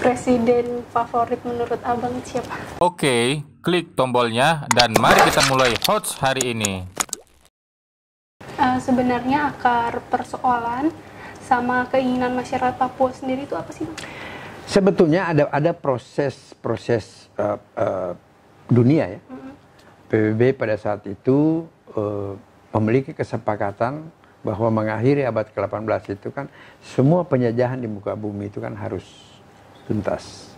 presiden favorit menurut abang siapa? Oke, klik tombolnya dan mari kita mulai HOTS hari ini. Sebenarnya akar persoalan sama keinginan masyarakat Papua sendiri itu apa sih, Bang? Sebetulnya ada proses dunia ya. PBB pada saat itu memiliki kesepakatan bahwa mengakhiri abad ke-18 itu kan semua penjajahan di muka bumi itu kan harus tuntas.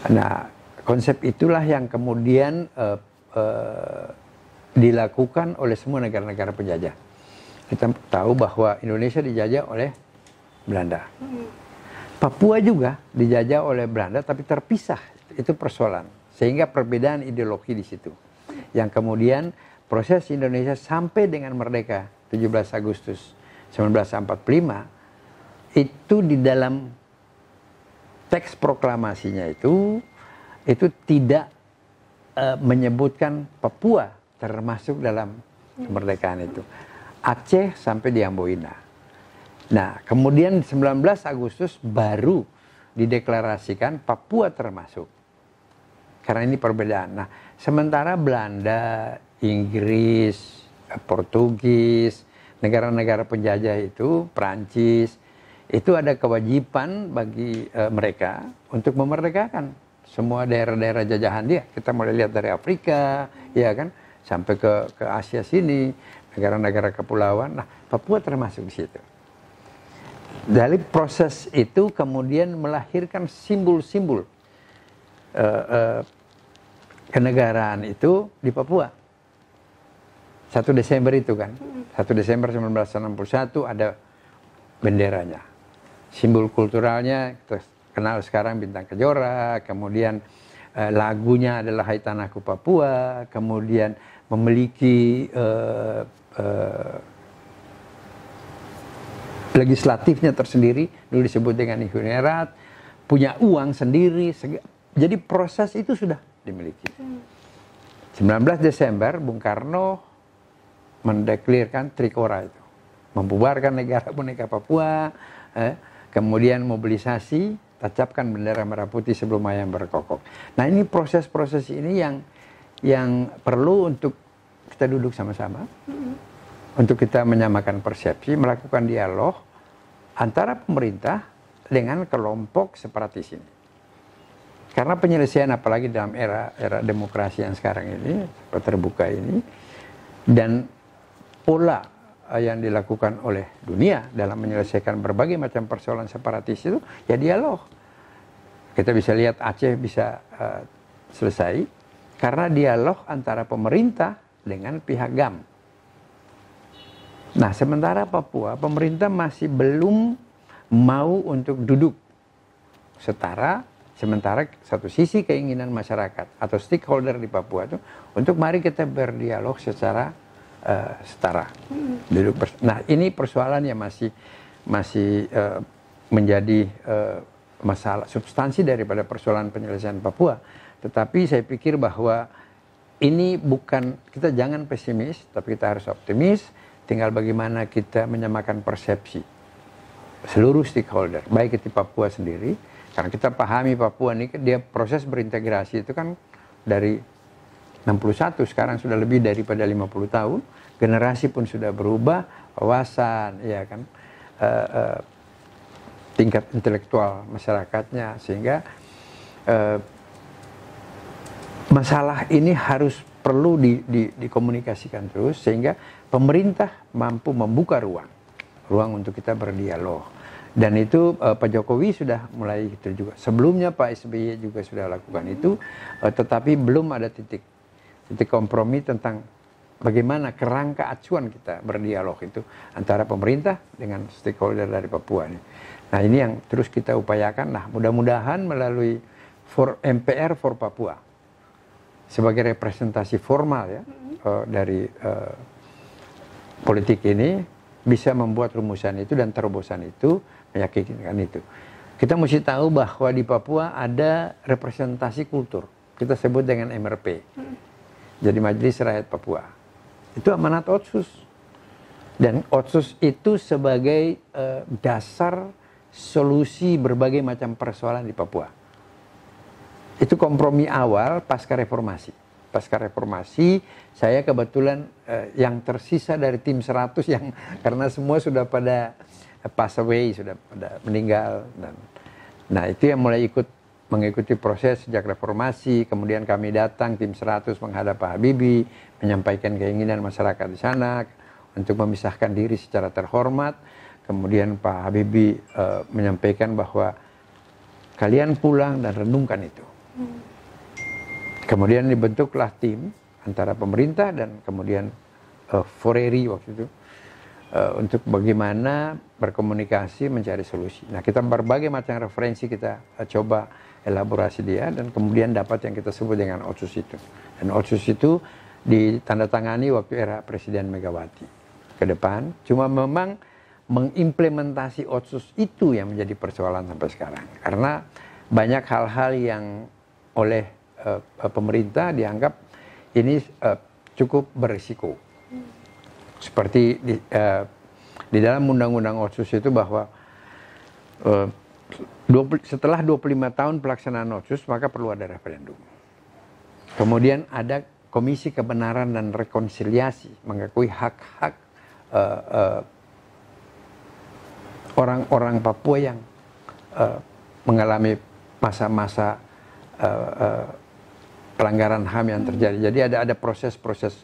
Nah, konsep itulah yang kemudian dilakukan oleh semua negara-negara penjajah. Kita tahu bahwa Indonesia dijajah oleh Belanda. Papua juga dijajah oleh Belanda tapi terpisah. Itu persoalan. Sehingga perbedaan ideologi di situ. Yang kemudian proses Indonesia sampai dengan merdeka 17 Agustus 1945 itu di dalam teks proklamasinya itu tidak menyebutkan Papua termasuk dalam kemerdekaan itu. Aceh sampai di Amboina. Nah, kemudian 19 Agustus baru dideklarasikan Papua termasuk. Karena ini perbedaan. Nah, sementara Belanda, Inggris, Portugis, negara-negara penjajah itu, Prancis, itu ada kewajiban bagi mereka untuk memerdekakan semua daerah-daerah jajahan dia. Kita mulai lihat dari Afrika, ya kan, sampai ke Asia sini, negara-negara kepulauan. Nah, Papua termasuk di situ. Dari proses itu kemudian melahirkan simbol-simbol kenegaraan itu di Papua. 1 Desember itu kan, 1 Desember 1961 ada benderanya. Simbol kulturalnya kita kenal sekarang Bintang Kejora, kemudian lagunya adalah Hai Tanahku Papua, kemudian memiliki legislatifnya tersendiri, dulu disebut dengan Huniarat, punya uang sendiri, jadi proses itu sudah dimiliki. 19 Desember Bung Karno mendeklirkan Trikora itu, membubarkan negara boneka Papua, kemudian mobilisasi, tancapkan bendera merah putih sebelum ayam berkokok. Nah, ini proses-proses ini yang perlu untuk kita duduk sama-sama, untuk kita menyamakan persepsi, melakukan dialog antara pemerintah dengan kelompok separatis ini. Karena penyelesaian apalagi dalam era demokrasi yang sekarang ini, terbuka ini, dan pola yang dilakukan oleh dunia dalam menyelesaikan berbagai macam persoalan separatis itu, ya dialog. Kita bisa lihat Aceh bisa selesai karena dialog antara pemerintah dengan pihak GAM. Nah, sementara Papua, pemerintah masih belum mau untuk duduk setara, sementara satu sisi keinginan masyarakat atau stakeholder di Papua itu untuk mari kita berdialog secara setara. Nah, ini persoalan yang masih menjadi masalah substansi daripada persoalan penyelesaian Papua. Tetapi saya pikir bahwa ini bukan, kita jangan pesimis, tapi kita harus optimis. Tinggal bagaimana kita menyamakan persepsi seluruh stakeholder, baik itu Papua sendiri, karena kita pahami Papua ini dia proses berintegrasi itu kan dari 61, sekarang sudah lebih daripada 50 tahun, generasi pun sudah berubah, wawasan, ya kan, tingkat intelektual masyarakatnya, sehingga masalah ini harus perlu dikomunikasikan terus, sehingga pemerintah mampu membuka ruang untuk kita berdialog. Dan itu Pak Jokowi sudah mulai itu juga. Sebelumnya Pak SBY juga sudah lakukan itu, tetapi belum ada titik kompromi tentang bagaimana kerangka acuan kita berdialog itu antara pemerintah dengan stakeholder dari Papua ini. Nah, ini yang terus kita upayakan. Nah, mudah-mudahan melalui MPR for Papua sebagai representasi formal ya dari politik ini bisa membuat rumusan itu dan terobosan itu, meyakinkan itu. Kita mesti tahu bahwa di Papua ada representasi kultur. Kita sebut dengan MRP. Jadi Majelis Rakyat Papua. Itu amanat Otsus. Dan Otsus itu sebagai dasar solusi berbagai macam persoalan di Papua. Itu kompromi awal pasca reformasi. Pasca reformasi, saya kebetulan yang tersisa dari tim 100 yang karena semua sudah pada pass away, sudah pada meninggal. Nah itu yang mulai mengikuti proses sejak reformasi. Kemudian kami datang tim 100 menghadap Pak Habibie, menyampaikan keinginan masyarakat di sana untuk memisahkan diri secara terhormat. Kemudian Pak Habibie menyampaikan bahwa kalian pulang dan renungkan itu. Kemudian dibentuklah tim antara pemerintah dan kemudian Foreri waktu itu untuk bagaimana berkomunikasi mencari solusi. Nah kita berbagai macam referensi kita coba elaborasi dia dan kemudian dapat yang kita sebut dengan Otsus itu. Dan Otsus itu ditandatangani waktu era Presiden Megawati ke depan. Cuma memang mengimplementasi Otsus itu yang menjadi persoalan sampai sekarang. Karena banyak hal-hal yang oleh pemerintah dianggap ini cukup berisiko. Seperti di dalam undang-undang Otsus itu bahwa setelah 25 tahun pelaksanaan Otsus maka perlu ada referendum. Kemudian ada Komisi Kebenaran dan Rekonsiliasi mengakui hak-hak orang-orang Papua yang mengalami masa-masa pelanggaran HAM yang terjadi. Jadi ada proses-proses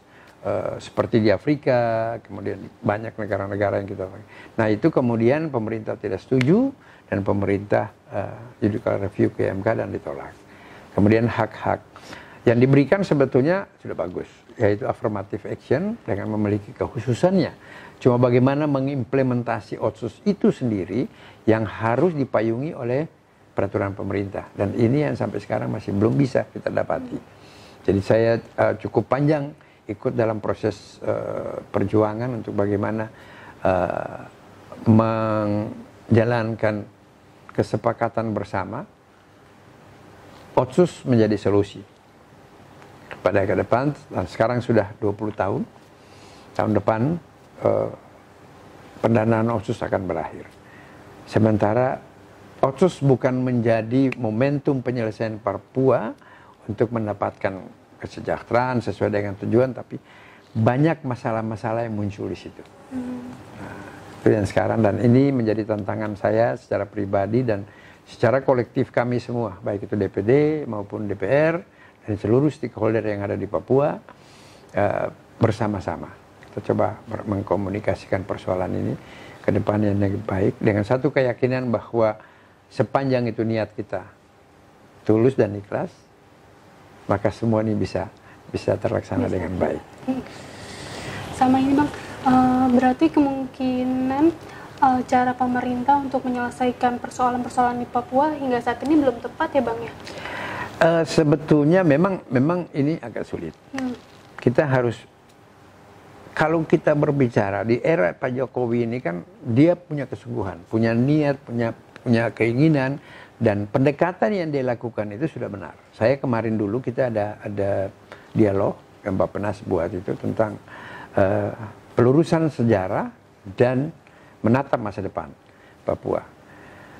seperti di Afrika, kemudian banyak negara-negara yang kita pakai. Nah itu kemudian pemerintah tidak setuju dan pemerintah judicial review ke MK dan ditolak. Kemudian hak-hak yang diberikan sebetulnya sudah bagus, yaitu affirmative action dengan memiliki kekhususannya. Cuma bagaimana mengimplementasi Otsus itu sendiri yang harus dipayungi oleh peraturan pemerintah, dan ini yang sampai sekarang masih belum bisa kita dapati. Jadi saya cukup panjang ikut dalam proses perjuangan untuk bagaimana menjalankan kesepakatan bersama Otsus menjadi solusi pada ke depan. Dan sekarang sudah 20 tahun depan pendanaan Otsus akan berakhir. Sementara Otsus bukan menjadi momentum penyelesaian Papua untuk mendapatkan kesejahteraan sesuai dengan tujuan, tapi banyak masalah-masalah yang muncul di situ. Nah, itu yang sekarang, dan ini menjadi tantangan saya secara pribadi dan secara kolektif kami semua, baik itu DPD maupun DPR dan seluruh stakeholder yang ada di Papua bersama-sama. Kita coba mengkomunikasikan persoalan ini ke depan yang lebih baik dengan satu keyakinan bahwa sepanjang itu niat kita tulus dan ikhlas, maka semua ini bisa terlaksana dengan baik. Sama ini Bang, berarti kemungkinan cara pemerintah untuk menyelesaikan persoalan-persoalan di Papua hingga saat ini belum tepat ya Bang ya? Sebetulnya memang ini agak sulit. Kita harus, kalau kita berbicara di era Pak Jokowi ini kan dia punya kesungguhan, punya niat, punya keinginan, dan pendekatan yang dia lakukan itu sudah benar. Saya kemarin dulu kita ada dialog yang Bapak Penas buat itu tentang pelurusan sejarah dan menatap masa depan Papua.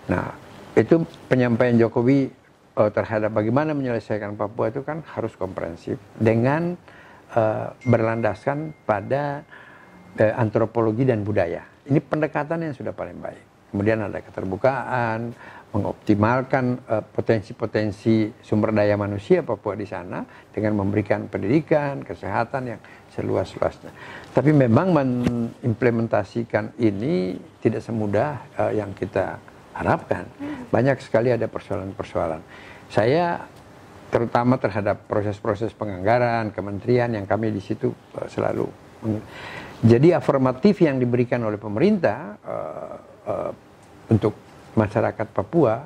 Nah itu penyampaian Jokowi terhadap bagaimana menyelesaikan Papua itu kan harus komprehensif dengan berlandaskan pada antropologi dan budaya. Ini pendekatan yang sudah paling baik. Kemudian ada keterbukaan, mengoptimalkan potensi-potensi sumber daya manusia Papua di sana dengan memberikan pendidikan, kesehatan yang seluas-luasnya. Tapi memang mengimplementasikan ini tidak semudah yang kita harapkan. Banyak sekali ada persoalan-persoalan. Saya terutama terhadap proses-proses penganggaran, kementerian yang kami di situ selalu. Jadi afirmatif yang diberikan oleh pemerintah untuk masyarakat Papua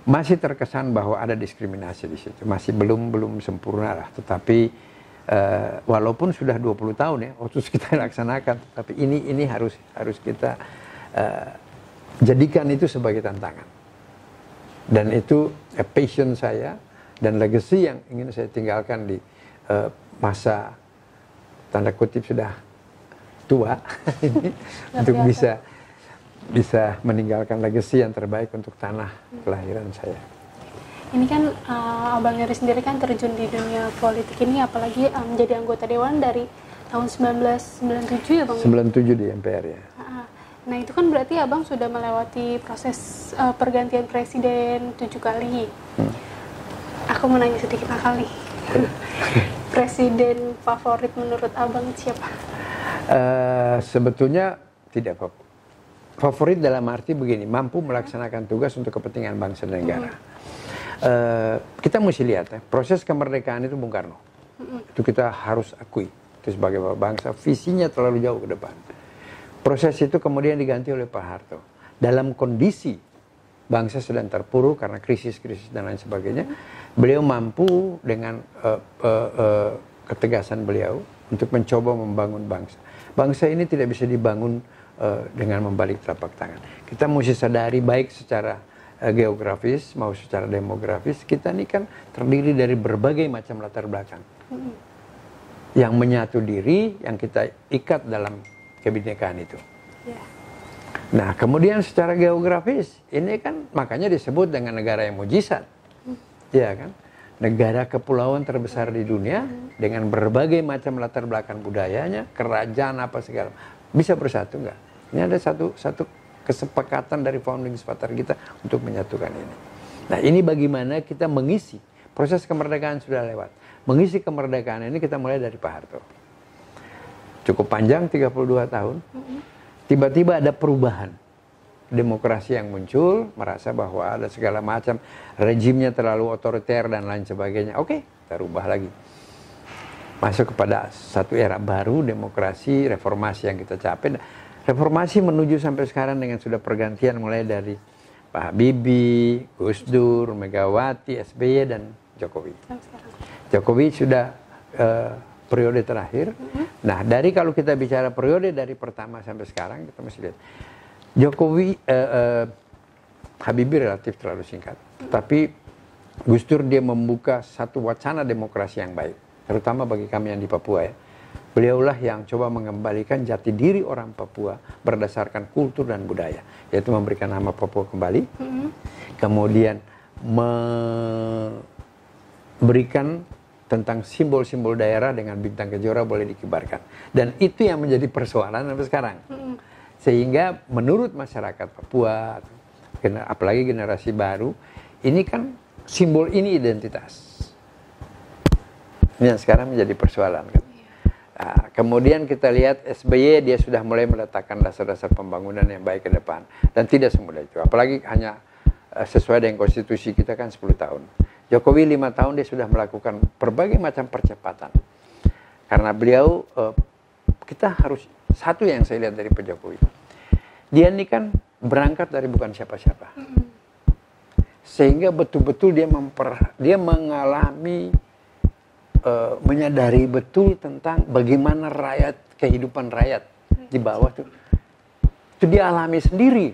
masih terkesan bahwa ada diskriminasi di situ, masih belum sempurna lah. Tetapi walaupun sudah 20 tahun ya Otsus kita laksanakan, tapi ini harus kita jadikan itu sebagai tantangan. Dan itu passion saya dan legacy yang ingin saya tinggalkan di masa tanda kutip sudah tua ini untuk bisa bisa meninggalkan legacy yang terbaik untuk tanah kelahiran saya. Ini kan Abang Heri sendiri kan terjun di dunia politik ini, apalagi menjadi anggota dewan dari tahun 1997 ya Bang? 97 di MPR ya. Nah itu kan berarti Abang sudah melewati proses pergantian presiden 7 kali. Aku mau nanya sedikit nakal nih. Presiden favorit menurut Abang siapa? Sebetulnya tidak favorit dalam arti begini, mampu melaksanakan tugas untuk kepentingan bangsa dan negara. Kita mesti lihat ya, proses kemerdekaan itu Bung Karno. Itu kita harus akui. Itu sebagai bangsa, visinya terlalu jauh ke depan. Proses itu kemudian diganti oleh Pak Harto. Dalam kondisi bangsa sedang terpuruk karena krisis-krisis dan lain sebagainya, beliau mampu dengan ketegasan beliau untuk mencoba membangun bangsa. Bangsa ini tidak bisa dibangun dengan membalik telapak tangan. Kita mesti sadari baik secara geografis mau secara demografis, kita ini kan terdiri dari berbagai macam latar belakang yang menyatu diri, yang kita ikat dalam kebinekaan itu. Nah kemudian secara geografis ini kan makanya disebut dengan negara yang mujizat, ya kan, negara kepulauan terbesar di dunia dengan berbagai macam latar belakang budayanya, kerajaan apa segala, bisa bersatu nggak? Ini ada satu kesepakatan dari founding father kita untuk menyatukan ini. Nah ini bagaimana kita mengisi proses kemerdekaan sudah lewat. Mengisi kemerdekaan ini kita mulai dari Pak Harto. Cukup panjang 32 tahun. Tiba-tiba ada perubahan. Demokrasi yang muncul, merasa bahwa ada segala macam rejimnya terlalu otoriter dan lain sebagainya. Oke, kita rubah lagi. Masuk kepada satu era baru, demokrasi, reformasi yang kita capai. Reformasi menuju sampai sekarang dengan sudah pergantian mulai dari Pak Habibie, Gus Dur, Megawati, SBY dan Jokowi. Jokowi sudah periode terakhir. Nah, dari kalau kita bicara periode dari pertama sampai sekarang, kita mesti lihat. Jokowi, Habibie relatif terlalu singkat. Tapi Gus Dur dia membuka satu wacana demokrasi yang baik. Terutama bagi kami yang di Papua ya. Beliaulah yang coba mengembalikan jati diri orang Papua berdasarkan kultur dan budaya, yaitu memberikan nama Papua kembali, kemudian memberikan tentang simbol-simbol daerah dengan bintang kejora boleh dikibarkan, dan itu yang menjadi persoalan sampai sekarang, sehingga menurut masyarakat Papua, apalagi generasi baru, ini kan simbol ini identitas, ini yang sekarang menjadi persoalan kan. Nah, kemudian kita lihat SBY dia sudah mulai meletakkan dasar-dasar pembangunan yang baik ke depan. Dan tidak semudah itu. Apalagi hanya sesuai dengan konstitusi kita kan 10 tahun. Jokowi 5 tahun dia sudah melakukan berbagai macam percepatan. Karena beliau, kita harus, satu yang saya lihat dari Pak Jokowi. Dia ini kan berangkat dari bukan siapa-siapa. Sehingga betul-betul dia mengalami, menyadari betul tentang bagaimana kehidupan rakyat di bawah itu dia alami sendiri.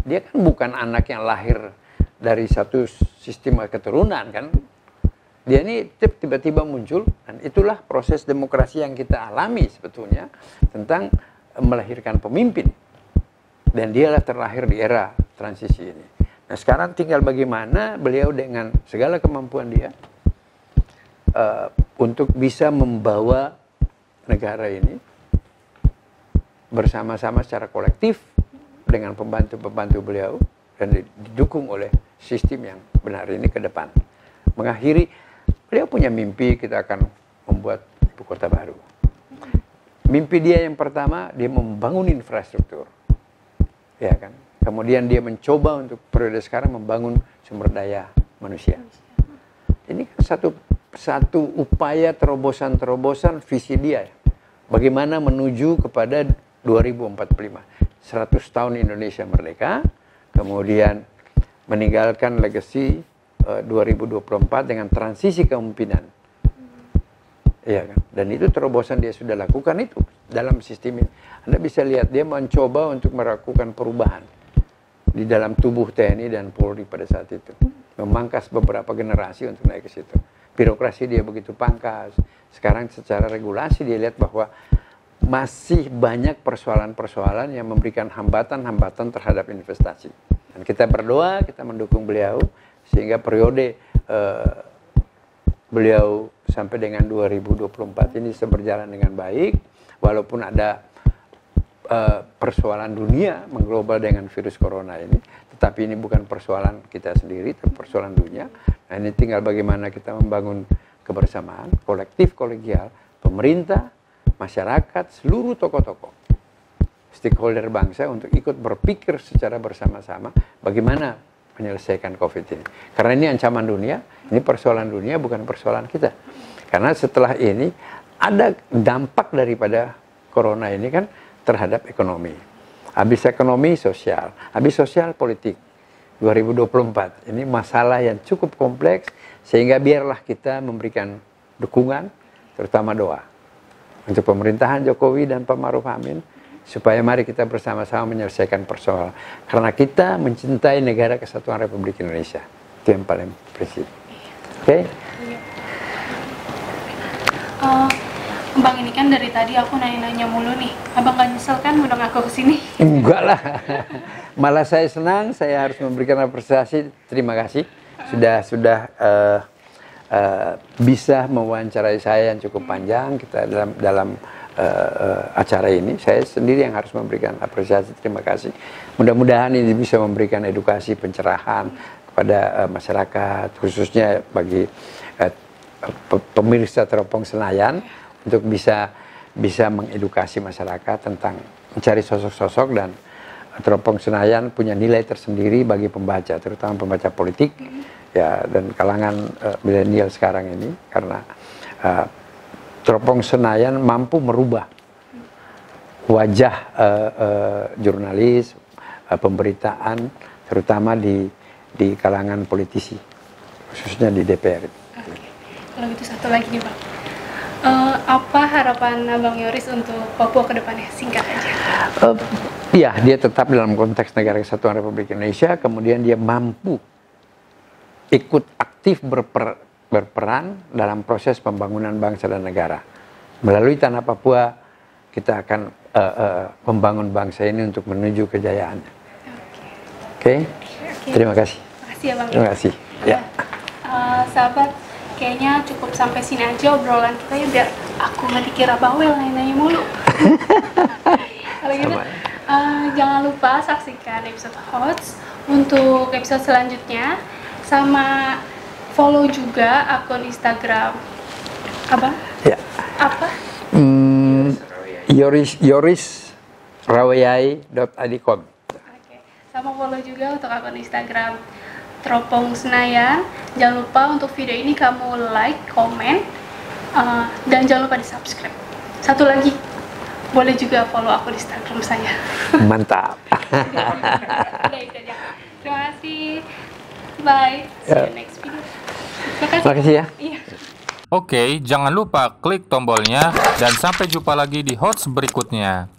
Dia kan bukan anak yang lahir dari satu sistem keturunan kan. Dia ini tiba-tiba muncul, dan itulah proses demokrasi yang kita alami sebetulnya tentang melahirkan pemimpin. Dan dialah terlahir di era transisi ini. Nah sekarang tinggal bagaimana beliau dengan segala kemampuan dia untuk bisa membawa negara ini bersama-sama secara kolektif dengan pembantu-pembantu beliau dan didukung oleh sistem yang benar ini ke depan. Mengakhiri, beliau punya mimpi kita akan membuat ibu kota baru. Mimpi dia yang pertama, dia membangun infrastruktur. Ya kan? Kemudian dia mencoba untuk periode sekarang membangun sumber daya manusia. Ini kan satu upaya terobosan-terobosan visi dia. Bagaimana menuju kepada 2045. 100 tahun Indonesia merdeka, kemudian meninggalkan legacy 2024 dengan transisi kepemimpinan. Iya kan? Dan itu terobosan dia sudah lakukan itu dalam sistem ini. Anda bisa lihat dia mencoba untuk melakukan perubahan di dalam tubuh TNI dan Polri pada saat itu. Memangkas beberapa generasi untuk naik ke situ. Birokrasi dia begitu pangkas. Sekarang secara regulasi dia lihat bahwa masih banyak persoalan-persoalan yang memberikan hambatan-hambatan terhadap investasi. Dan kita berdoa, kita mendukung beliau sehingga periode beliau sampai dengan 2024 ini bisa berjalan dengan baik, walaupun ada persoalan dunia mengglobal dengan virus corona ini, tetapi ini bukan persoalan kita sendiri, tapi persoalan dunia. Nah, ini tinggal bagaimana kita membangun kebersamaan, kolektif, kolegial, pemerintah, masyarakat, seluruh tokoh-tokoh, stakeholder bangsa untuk ikut berpikir secara bersama-sama bagaimana menyelesaikan COVID ini. Karena ini ancaman dunia, ini persoalan dunia, bukan persoalan kita. Karena setelah ini ada dampak daripada corona ini kan terhadap ekonomi. Habis ekonomi, sosial. Habis sosial, politik. 2024. Ini masalah yang cukup kompleks, sehingga biarlah kita memberikan dukungan, terutama doa, untuk pemerintahan Jokowi dan Pak Maruf Amin, supaya mari kita bersama-sama menyelesaikan persoalan. Karena kita mencintai negara kesatuan Republik Indonesia. Itu yang paling prinsip. Oke? Bang, ini kan dari tadi aku nanya-nanya mulu nih. Abang gak nyesel kan undang aku ke sini? Enggak lah. Malah saya senang, saya harus memberikan apresiasi. Terima kasih. Sudah bisa mewawancarai saya yang cukup panjang kita dalam acara ini. Saya sendiri yang harus memberikan apresiasi. Terima kasih. Mudah-mudahan ini bisa memberikan edukasi, pencerahan kepada masyarakat, khususnya bagi pemirsa Teropong Senayan, untuk bisa mengedukasi masyarakat tentang mencari sosok-sosok, dan Teropong Senayan punya nilai tersendiri bagi pembaca, terutama pembaca politik ya, dan kalangan milenial sekarang ini, karena Teropong Senayan mampu merubah wajah jurnalis, pemberitaan, terutama di kalangan politisi, khususnya di DPR. Oke. Kalau gitu satu lagi nih Bang, apa harapan Abang Yoris untuk Papua ke depannya? Singkat aja. Ya, dia tetap dalam konteks negara kesatuan Republik Indonesia, kemudian dia mampu ikut aktif berperan dalam proses pembangunan bangsa dan negara. Melalui tanah Papua, kita akan membangun bangsa ini untuk menuju kejayaannya. Oke? Terima kasih. Terima kasih ya Bang. Terima kasih. Ya. Sahabat, kayaknya cukup sampai sini aja obrolan kita ya, biar aku nggak dikira bawel nanya mulu. Kalau gitu, jangan lupa saksikan episode HOTS untuk episode selanjutnya, sama follow juga akun Instagram apa? Ya. Apa? yorisrawayai.adikon. Oke. Sama follow juga untuk akun Instagram Teropong Senayan. Jangan lupa untuk video ini kamu like, komen, dan jangan lupa di subscribe. Satu lagi, boleh juga follow akun Instagram saya. Mantap. Udah itu aja. Terima kasih. Bye. See you next video. Terima kasih ya. Iya. Oke, jangan lupa klik tombolnya dan sampai jumpa lagi di HOTS berikutnya.